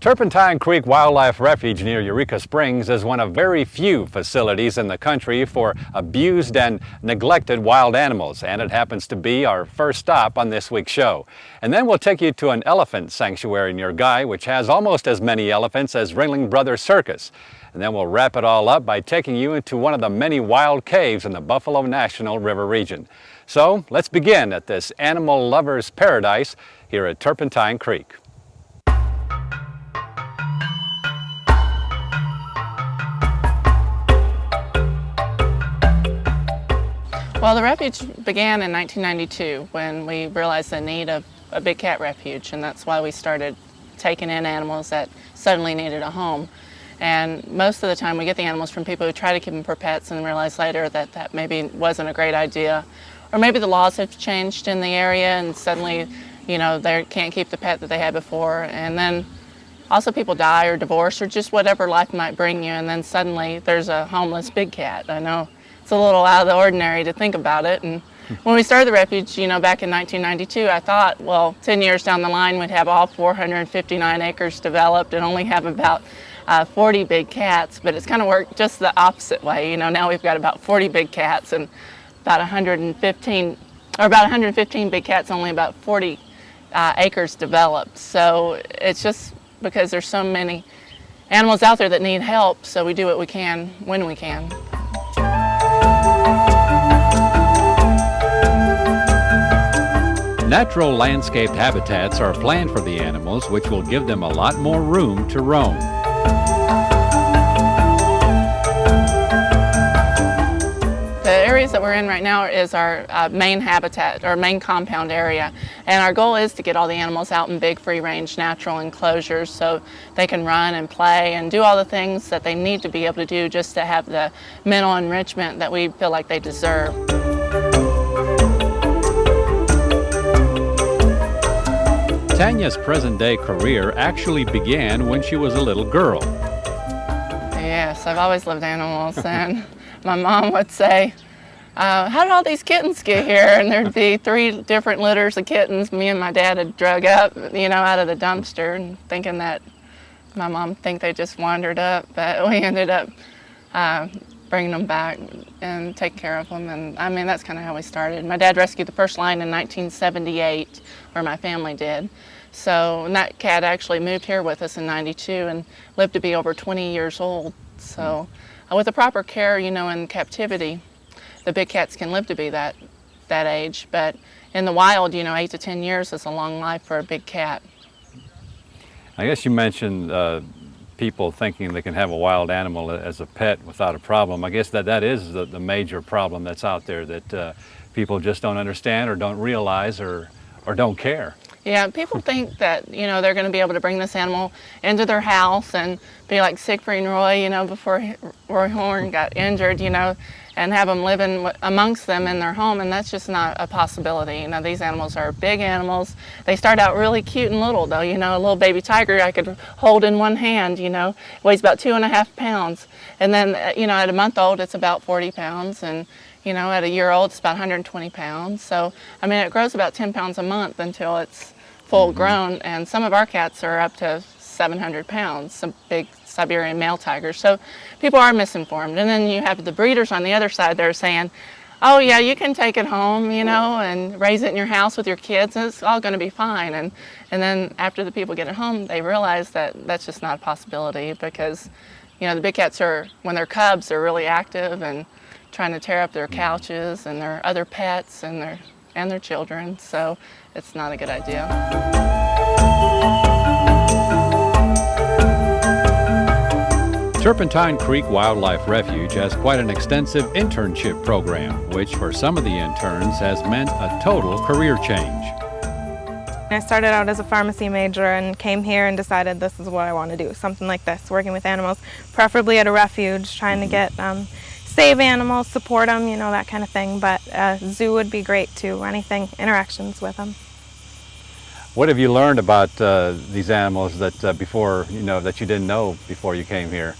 Turpentine Creek Wildlife Refuge near Eureka Springs is one of very few facilities in the country for abused and neglected wild animals, and it happens to be our first stop on this week's show. And then we'll take you to an elephant sanctuary near Guy, which has almost as many elephants as Ringling Brothers Circus. And then we'll wrap it all up by taking you into one of the many wild caves in the Buffalo National River region. So let's begin at this animal lover's paradise here at Turpentine Creek. Well, the refuge began in 1992 when we realized the need of a big cat refuge, and that's why we started taking in animals that suddenly needed a home. And most of the time we get the animals from people who try to keep them for pets and realize later that that maybe wasn't a great idea. Or maybe the laws have changed in the area and suddenly, they can't keep the pet that they had before. And then also people die or divorce or just whatever life might bring you, and then suddenly there's a homeless big cat. I know it's a little out of the ordinary to think about it. And when we started the refuge, back in 1992, I thought, well, 10 years down the line, we'd have all 459 acres developed and only have about 40 big cats. But it's kind of worked just the opposite way. Now we've got about 40 big cats and about 115 big cats, only about 40 acres developed. So it's just because there's so many animals out there that need help, so we do what we can when we can. Natural landscaped habitats are planned for the animals, which will give them a lot more room to roam. The areas that we're in right now is our main habitat, or main compound area, and our goal is to get all the animals out in big free-range natural enclosures so they can run and play and do all the things that they need to be able to do just to have the mental enrichment that we feel like they deserve. Tanya's present-day career actually began when she was a little girl. Yes, I've always loved animals, and my mom would say, how did all these kittens get here? And there'd be 3 different litters of kittens me and my dad had drug up, out of the dumpster, and thinking that my mom think they just wandered up, but we ended up bringing them back and taking care of them. And I mean, that's kind of how we started. My dad rescued the first line in 1978, or my family did. So that cat actually moved here with us in 92 and lived to be over 20 years old. So with the proper care, in captivity, the big cats can live to be that age. But in the wild, 8 to 10 years is a long life for a big cat. I guess you mentioned people thinking they can have a wild animal as a pet without a problem. I guess that is the major problem that's out there, that people just don't understand or don't realize or don't care. Yeah, people think that, they're going to be able to bring this animal into their house and be like Siegfried and Roy, before Roy Horn got injured, and have them living amongst them in their home, and that's just not a possibility. These animals are big animals. They start out really cute and little, though. A little baby tiger I could hold in one hand, weighs about 2.5 pounds. And then, at a month old, it's about 40 pounds, and at a year old, it's about 120 pounds. So, it grows about 10 pounds a month until it's full grown, and some of our cats are up to 700 pounds, some big Siberian male tigers. So people are misinformed. And then you have the breeders on the other side that are saying, oh yeah, you can take it home, and raise it in your house with your kids, and it's all going to be fine. And then after the people get it home, they realize that that's just not a possibility, because, the big cats when they're cubs, they're really active and trying to tear up their couches and their other pets and their children. So it's not a good idea. Turpentine Creek Wildlife Refuge has quite an extensive internship program, which for some of the interns has meant a total career change. I started out as a pharmacy major and came here and decided this is what I want to do, something like this, working with animals, preferably at a refuge, trying to get save animals, support them, that kind of thing. But a zoo would be great too, interactions with them. What have you learned about these animals that before, that you didn't know before you came here?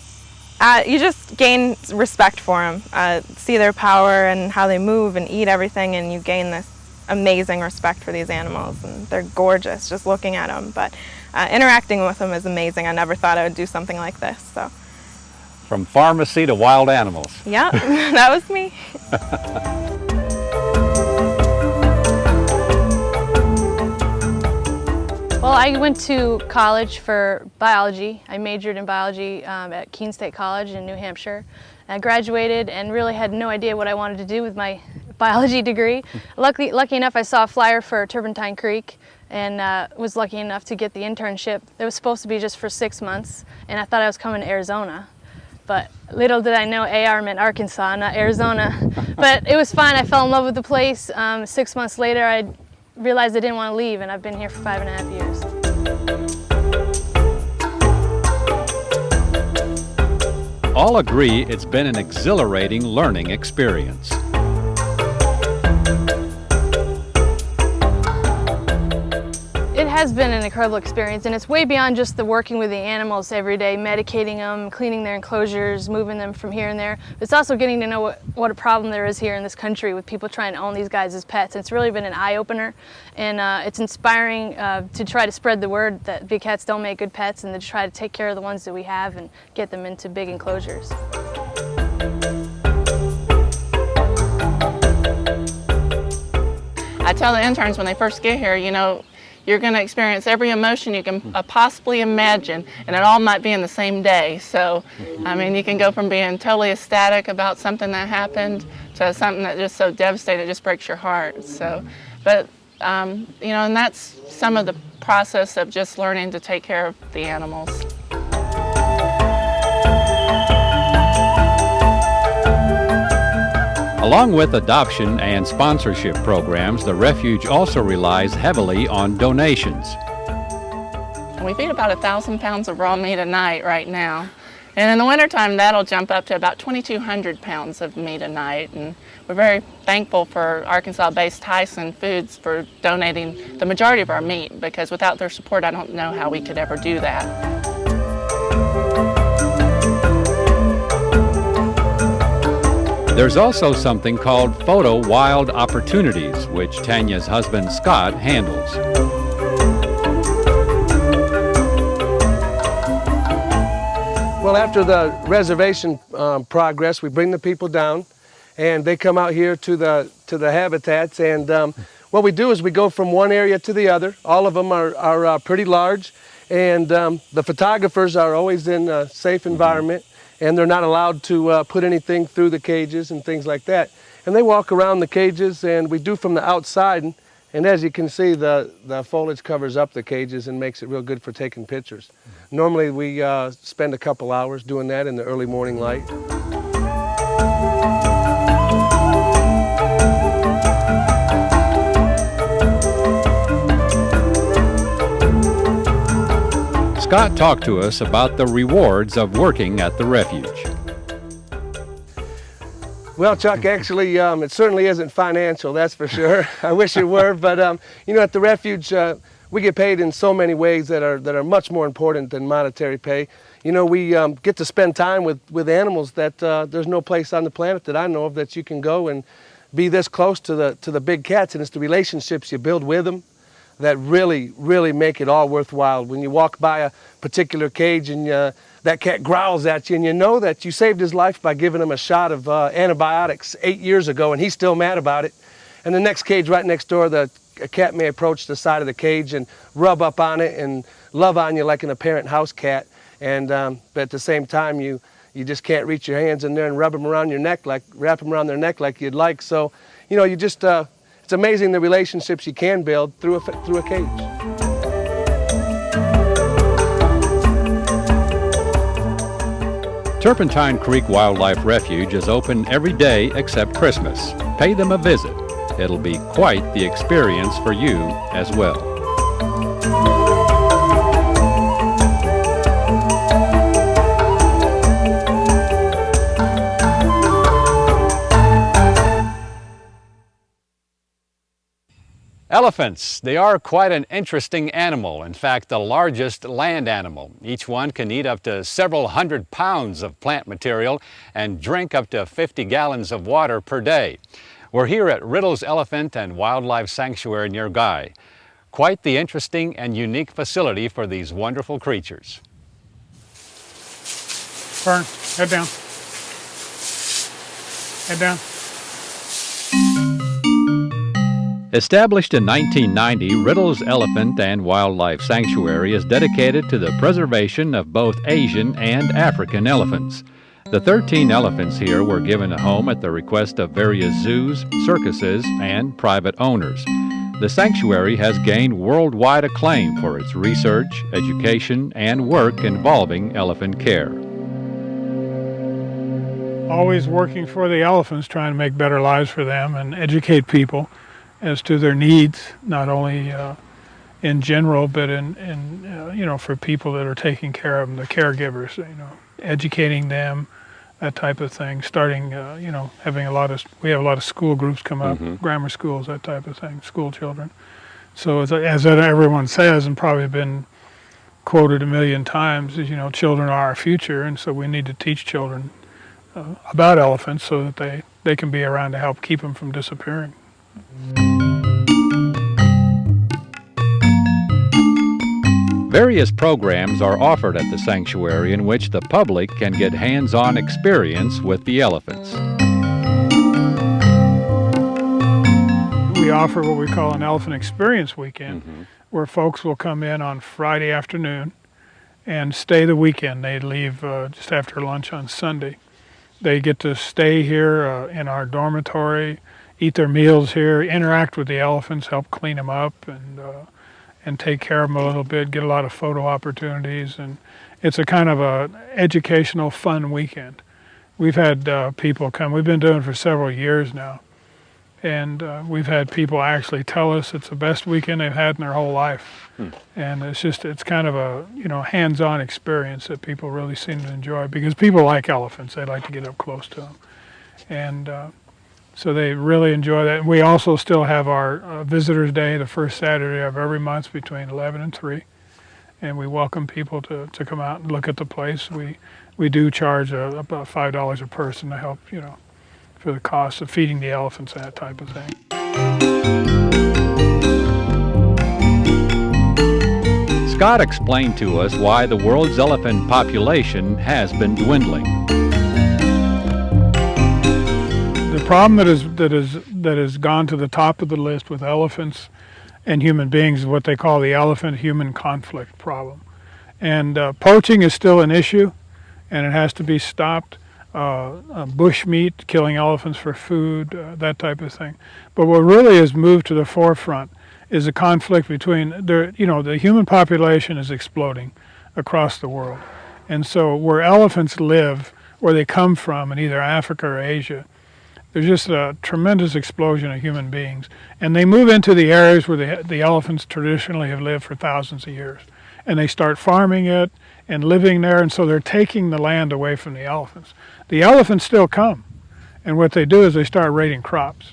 You just gain respect for them, see their power and how they move and eat everything, and you gain this amazing respect for these animals, and they're gorgeous just looking at them. But interacting with them is amazing. I never thought I would do something like this. So. From pharmacy to wild animals. Yeah, that was me. Well, I went to college for biology. I majored in biology at Keene State College in New Hampshire. I graduated and really had no idea what I wanted to do with my biology degree. Lucky enough, I saw a flyer for Turpentine Creek and was lucky enough to get the internship. It was supposed to be just for 6 months, and I thought I was coming to Arizona. But little did I know AR meant Arkansas, not Arizona. But it was fine. I fell in love with the place. 6 months later, I realized I didn't want to leave, and I've been here for 5.5 years. All agree it's been an exhilarating learning experience. It has been an incredible experience, and it's way beyond just the working with the animals every day, medicating them, cleaning their enclosures, moving them from here and there. It's also getting to know what a problem there is here in this country with people trying to own these guys as pets. It's really been an eye-opener, and it's inspiring to try to spread the word that big cats don't make good pets, and to try to take care of the ones that we have and get them into big enclosures. I tell the interns when they first get here, you know, you're going to experience every emotion you can possibly imagine, and it all might be in the same day. So, I mean, you can go from being totally ecstatic about something that happened to something that just so devastating it just breaks your heart. So, but, you know, and that's some of the process of just learning to take care of the animals. Along with adoption and sponsorship programs, the Refuge also relies heavily on donations. We feed about 1,000 pounds of raw meat a night right now. And in the wintertime, that'll jump up to about 2,200 pounds of meat a night. And we're very thankful for Arkansas-based Tyson Foods for donating the majority of our meat, because without their support, I don't know how we could ever do that. There's also something called Photo Wild Opportunities, which Tanya's husband Scott handles. Well, after the reservation progress, we bring the people down, and they come out here to the habitats. And what we do is we go from one area to the other. All of them are pretty large, and the photographers are always in a safe environment, and they're not allowed to put anything through the cages and things like that. And they walk around the cages, and we do from the outside. And as you can see, the foliage covers up the cages and makes it real good for taking pictures. Normally we spend a couple hours doing that in the early morning light. Scott talked to us about the rewards of working at the Refuge. Well, Chuck, actually, it certainly isn't financial, that's for sure. I wish it were, but you know, at the Refuge, we get paid in so many ways that are much more important than monetary pay. You know, we get to spend time with animals that there's no place on the planet that I know of that you can go and be this close to the big cats, and it's the relationships you build with them that really make it all worthwhile. When you walk by a particular cage and that cat growls at you, and you know that you saved his life by giving him a shot of antibiotics 8 years ago, and he's still mad about it. And the next cage right next door, a cat may approach the side of the cage and rub up on it and love on you like an apparent house cat. And but at the same time, you just can't reach your hands in there and wrap them around their neck like you'd like. So, you know, you just it's amazing the relationships you can build through a cage. Turpentine Creek Wildlife Refuge is open every day except Christmas. Pay them a visit. It'll be quite the experience for you as well. Elephants, they are quite an interesting animal. In fact, the largest land animal. Each one can eat up to several hundred pounds of plant material and drink up to 50 gallons of water per day. We're here at Riddle's Elephant and Wildlife Sanctuary near Guy. Quite the interesting and unique facility for these wonderful creatures. Fern, head down. Head down. Established in 1990, Riddle's Elephant and Wildlife Sanctuary is dedicated to the preservation of both Asian and African elephants. The 13 elephants here were given a home at the request of various zoos, circuses, and private owners. The sanctuary has gained worldwide acclaim for its research, education, and work involving elephant care. Always working for the elephants, trying to make better lives for them and educate people as to their needs, not only in general, but in for people that are taking care of them, the caregivers, educating them, that type of thing. Starting, having we have a lot of school groups come up, grammar schools, that type of thing, school children. So as everyone says, and probably been quoted a million times, is, children are our future, and so we need to teach children about elephants so that they can be around to help keep them from disappearing. Various programs are offered at the sanctuary in which the public can get hands-on experience with the elephants. We offer what we call an Elephant Experience Weekend, where folks will come in on Friday afternoon and stay the weekend. They leave just after lunch on Sunday. They get to stay here in our dormitory, eat their meals here, interact with the elephants, help clean them up, and take care of them a little bit, get a lot of photo opportunities, and it's a kind of a educational, fun weekend. We've had people come. We've been doing it for several years now, and we've had people actually tell us it's the best weekend they've had in their whole life. And it's kind of a hands-on experience that people really seem to enjoy, because people like elephants. They like to get up close to them, and so they really enjoy that. We also still have our Visitors Day, the first Saturday of every month between 11 and 3. And we welcome people to come out and look at the place. We do charge about $5 a person to help, for the cost of feeding the elephants, that type of thing. Scott explained to us why the world's elephant population has been dwindling. The problem that has gone to the top of the list with elephants and human beings is what they call the elephant-human conflict problem. And poaching is still an issue, and it has to be stopped. Bushmeat, killing elephants for food, that type of thing. But what really has moved to the forefront is a conflict between the human population is exploding across the world, and so where elephants live, where they come from, in either Africa or Asia, there's just a tremendous explosion of human beings, and they move into the areas where the elephants traditionally have lived for thousands of years, and they start farming it and living there, and so they're taking the land away from the elephants. The elephants still come, and what they do is they start raiding crops,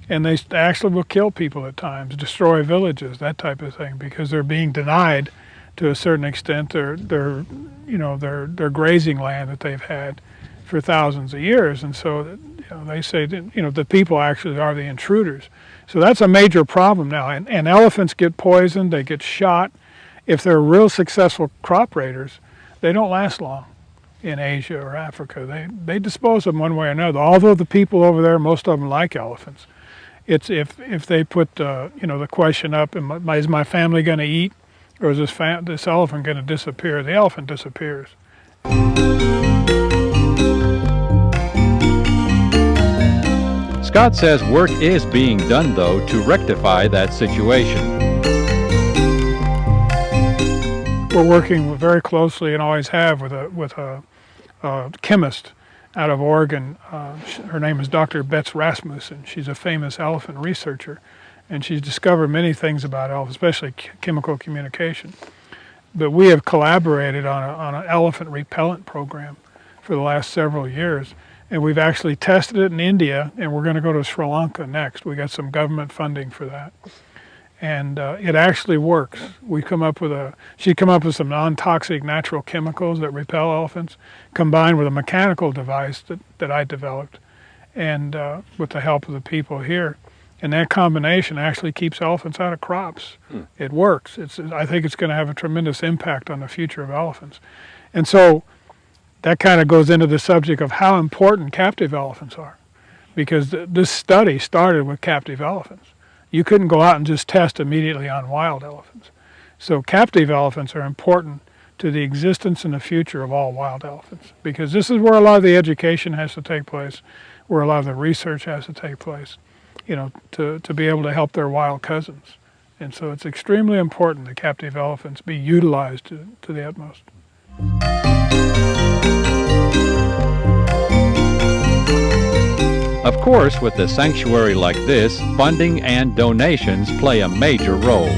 and they actually will kill people at times, destroy villages, that type of thing, because they're being denied to a certain extent their grazing land that they've had for thousands of years. And so they say that the people actually are the intruders. So that's a major problem now, and elephants get poisoned, they get shot. If they're real successful crop raiders, they don't last long in Asia or Africa. They dispose of them one way or another. Although the people over there, most of them like elephants. It's if they put the question up, is my family going to eat, or is this elephant going to disappear? The elephant disappears. Scott says work is being done, though, to rectify that situation. We're working very closely, and always have, with a chemist out of Oregon. Her name is Dr. Bets Rasmussen. She's a famous elephant researcher, and she's discovered many things about elephants, especially chemical communication. But we have collaborated on an elephant repellent program for the last several years, and we've actually tested it in India, and we're going to go to Sri Lanka next. We got some government funding for that, and it actually works. She'd come up with some non-toxic natural chemicals that repel elephants, combined with a mechanical device that I developed, and with the help of the people here. And that combination actually keeps elephants out of crops. It works. I think it's going to have a tremendous impact on the future of elephants. And so that kind of goes into the subject of how important captive elephants are, because this study started with captive elephants. You couldn't go out and just test immediately on wild elephants. So captive elephants are important to the existence and the future of all wild elephants, because this is where a lot of the education has to take place, where a lot of the research has to take place, you know, to be able to help their wild cousins. And so it's extremely important that captive elephants be utilized to the utmost. Of course, with a sanctuary like this, funding and donations play a major role.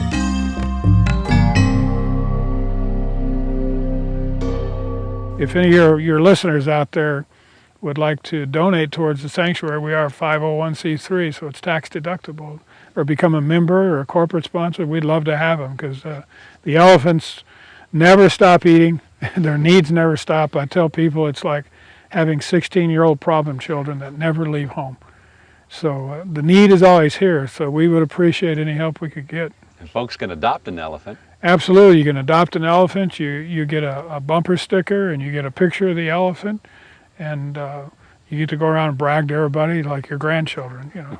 If any of your listeners out there would like to donate towards the sanctuary, we are a 501c3, so it's tax deductible, or become a member or a corporate sponsor, we'd love to have them, because the elephants never stop eating. Their needs never stop. I tell people it's like having 16-year-old problem children that never leave home. So the need is always here, so we would appreciate any help we could get. And folks can adopt an elephant. Absolutely. You can adopt an elephant. You get a bumper sticker, and you get a picture of the elephant, and you get to go around and brag to everybody like your grandchildren, you know.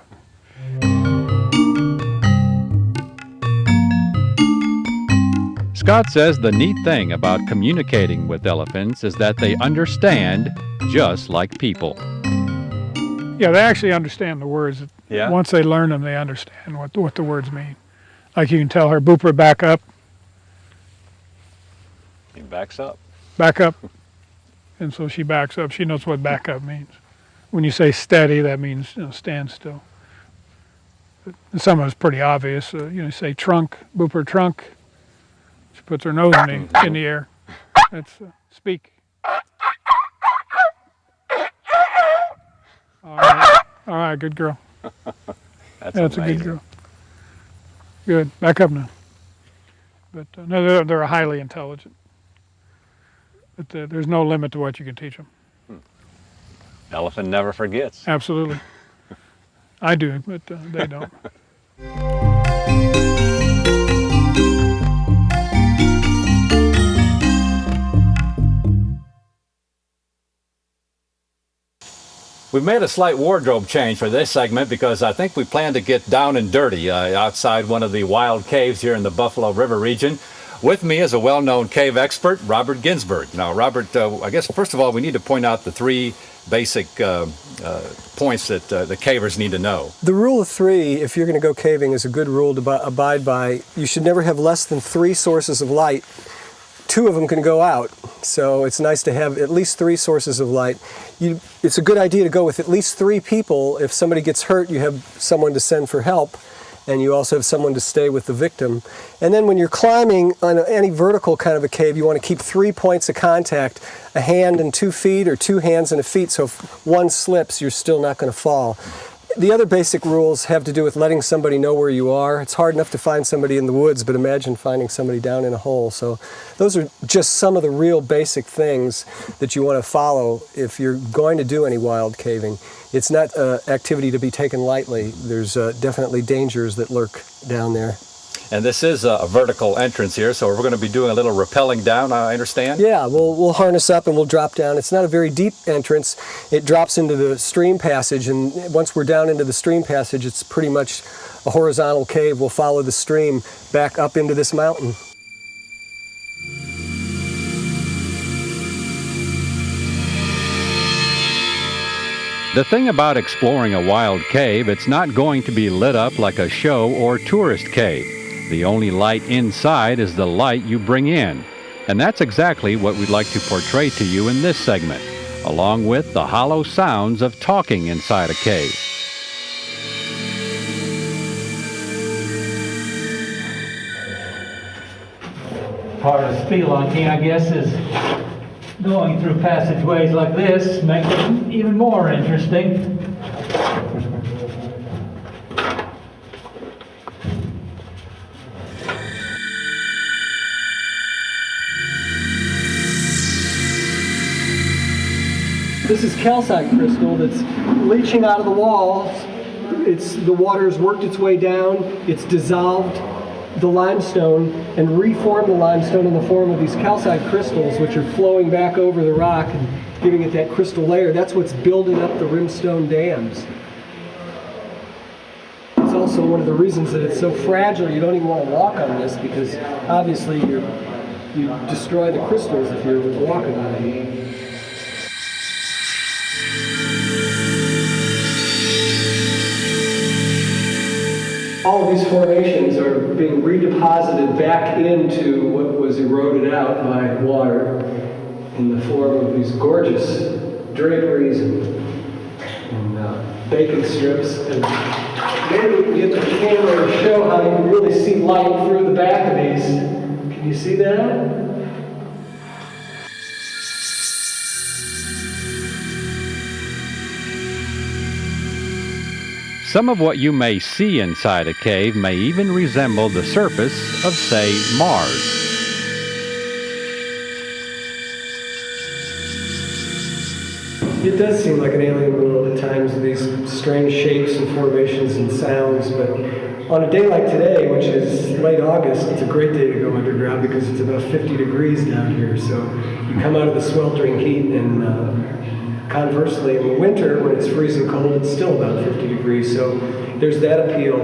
Scott says the neat thing about communicating with elephants is that they understand just like people. Yeah, they actually understand the words. Yeah? Once they learn them, they understand what the words mean. Like you can tell her, Booper, back up. He backs up. Back up. And so she backs up. She knows what back up means. When you say steady, that means, you know, stand still. But some of it's pretty obvious. You say trunk, Booper, trunk. She puts her nose in the air. That's speak. All right, good girl. That's a good girl. Good, back up now. But no, they're highly intelligent. But there's no limit to what you can teach them. Elephant never forgets. Absolutely. I do, but they don't. We've made a slight wardrobe change for this segment because I think we plan to get down and dirty outside one of the wild caves here in the Buffalo River region. With me is a well-known cave expert, Robert Ginsberg. Now, Robert, I guess first of all, we need to point out the three basic points that the cavers need to know. The rule of three, if you're going to go caving, is a good rule to abide by. You should never have less than 3 sources of light. 2 of them can go out, so it's nice to have at least 3 sources of light. It's a good idea to go with at least 3 people. If somebody gets hurt, you have someone to send for help, and you also have someone to stay with the victim. And then when you're climbing on any vertical kind of a cave, you want to keep 3 points of contact, a hand and 2 feet, or 2 hands and a feet, so if one slips, you're still not going to fall. The other basic rules have to do with letting somebody know where you are. It's hard enough to find somebody in the woods, but imagine finding somebody down in a hole. So those are just some of the real basic things that you want to follow if you're going to do any wild caving. It's not an activity to be taken lightly. There's definitely dangers that lurk down there. And this is a vertical entrance here, so we're going to be doing a little rappelling down, I understand? Yeah, we'll harness up and we'll drop down. It's not a very deep entrance. It drops into the stream passage, and once we're down into the stream passage, it's pretty much a horizontal cave. We'll follow the stream back up into this mountain. The thing about exploring a wild cave, it's not going to be lit up like a show or tourist cave. The only light inside is the light you bring in. And that's exactly what we'd like to portray to you in this segment, along with the hollow sounds of talking inside a cave. Part of spelunking, I guess, is going through passageways like this, makes it even more interesting. This is calcite crystal that's leaching out of the walls. The water has worked its way down. It's dissolved the limestone and reformed the limestone in the form of these calcite crystals, which are flowing back over the rock and giving it that crystal layer. That's what's building up the rimstone dams. It's also one of the reasons that it's so fragile. You don't even want to walk on this, because obviously you destroy the crystals if you're walking on it. All of these formations are being redeposited back into what was eroded out by water in the form of these gorgeous draperies and bacon strips. And maybe we can get the camera to show how you can really see light through the back of these. Can you see that? Some of what you may see inside a cave may even resemble the surface of, say, Mars. It does seem like an alien world at times, these strange shapes and formations and sounds, but on a day like today, which is late August, it's a great day to go underground because it's about 50 degrees down here. So you come out of the sweltering heat, and conversely, in the winter, when it's freezing cold, it's still about 50 degrees. So there's that appeal.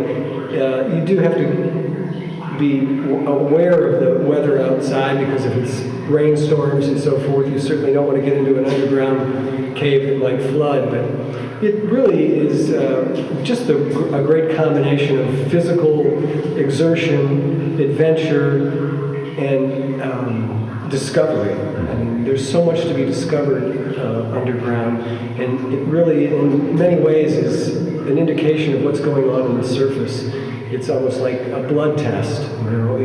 You do have to be aware of the weather outside, because if it's rainstorms and so forth, you certainly don't want to get into an underground cave that might flood. But it really is just a great combination of physical exertion, adventure, and discovery. I mean, there's so much to be discovered underground, and it really, in many ways, is an indication of what's going on in the surface. It's almost like a blood test. You know,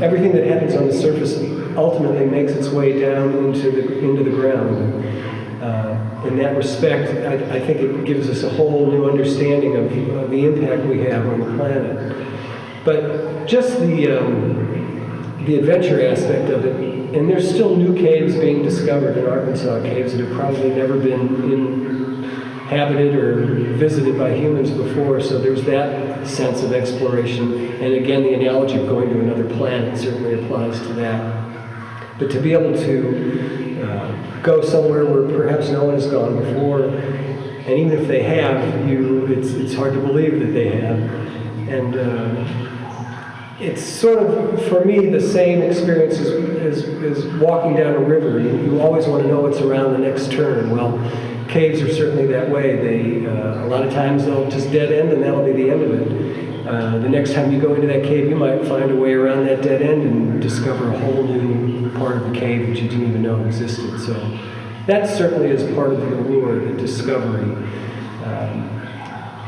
everything that happens on the surface ultimately makes its way down into the ground. In that respect, I think it gives us a whole new understanding of the impact we have on the planet. But just the adventure aspect of it, and there's still new caves being discovered in Arkansas, caves that have probably never been inhabited or visited by humans before, so there's that sense of exploration. And again, the analogy of going to another planet certainly applies to that. But to be able to go somewhere where perhaps no one has gone before, and even if they have, it's hard to believe that they have. And it's sort of, for me, the same experience as walking down a river. You always want to know what's around the next turn. Well, caves are certainly that way. A lot of times they'll just dead end, and that'll be the end of it. The next time you go into that cave, you might find a way around that dead end and discover a whole new part of the cave that you didn't even know existed. So that certainly is part of the allure, the discovery,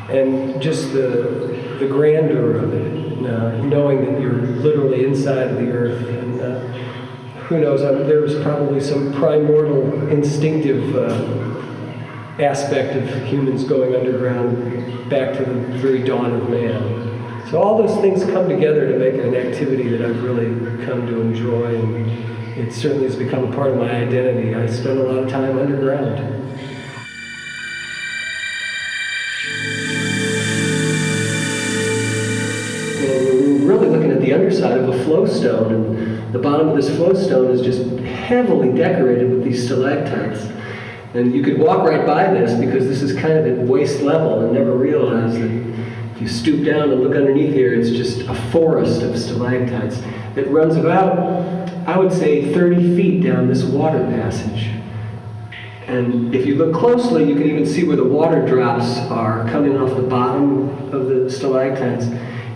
and just the grandeur of it. Knowing that you're literally inside of the earth, and who knows, there was probably some primordial instinctive aspect of humans going underground back to the very dawn of man. So all those things come together to make it an activity that I've really come to enjoy, and it certainly has become a part of my identity. I spend a lot of time underground. Really looking at the underside of a flowstone, and the bottom of this flowstone is just heavily decorated with these stalactites. And you could walk right by this because this is kind of at waist level, and never realize that if you stoop down and look underneath here, it's just a forest of stalactites that runs about, I would say, 30 feet down this water passage. And if you look closely, you can even see where the water drops are coming off the bottom of the stalactites.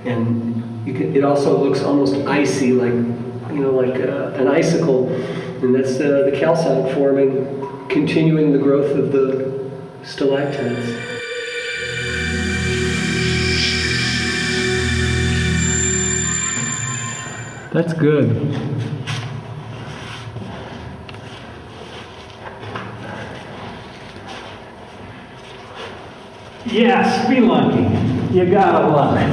And it also looks almost icy, like an icicle, and that's the calcite forming, continuing the growth of the stalactites. That's good. Yeah, spelunking. You gotta love it.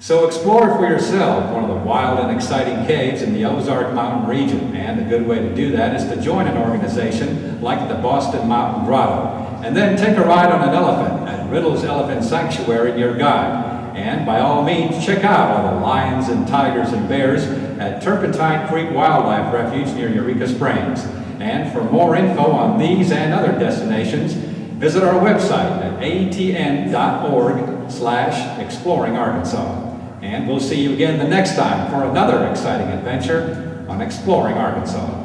So explore for yourself one of the wild and exciting caves in the Ozark Mountain region, and a good way to do that is to join an organization like the Boston Mountain Grotto, and then take a ride on an elephant at Riddle's Elephant Sanctuary near Guide. And by all means, check out all the lions and tigers and bears at Turpentine Creek Wildlife Refuge near Eureka Springs. And for more info on these and other destinations, visit our website at atn.org/exploringarkansas. And we'll see you again the next time for another exciting adventure on Exploring Arkansas.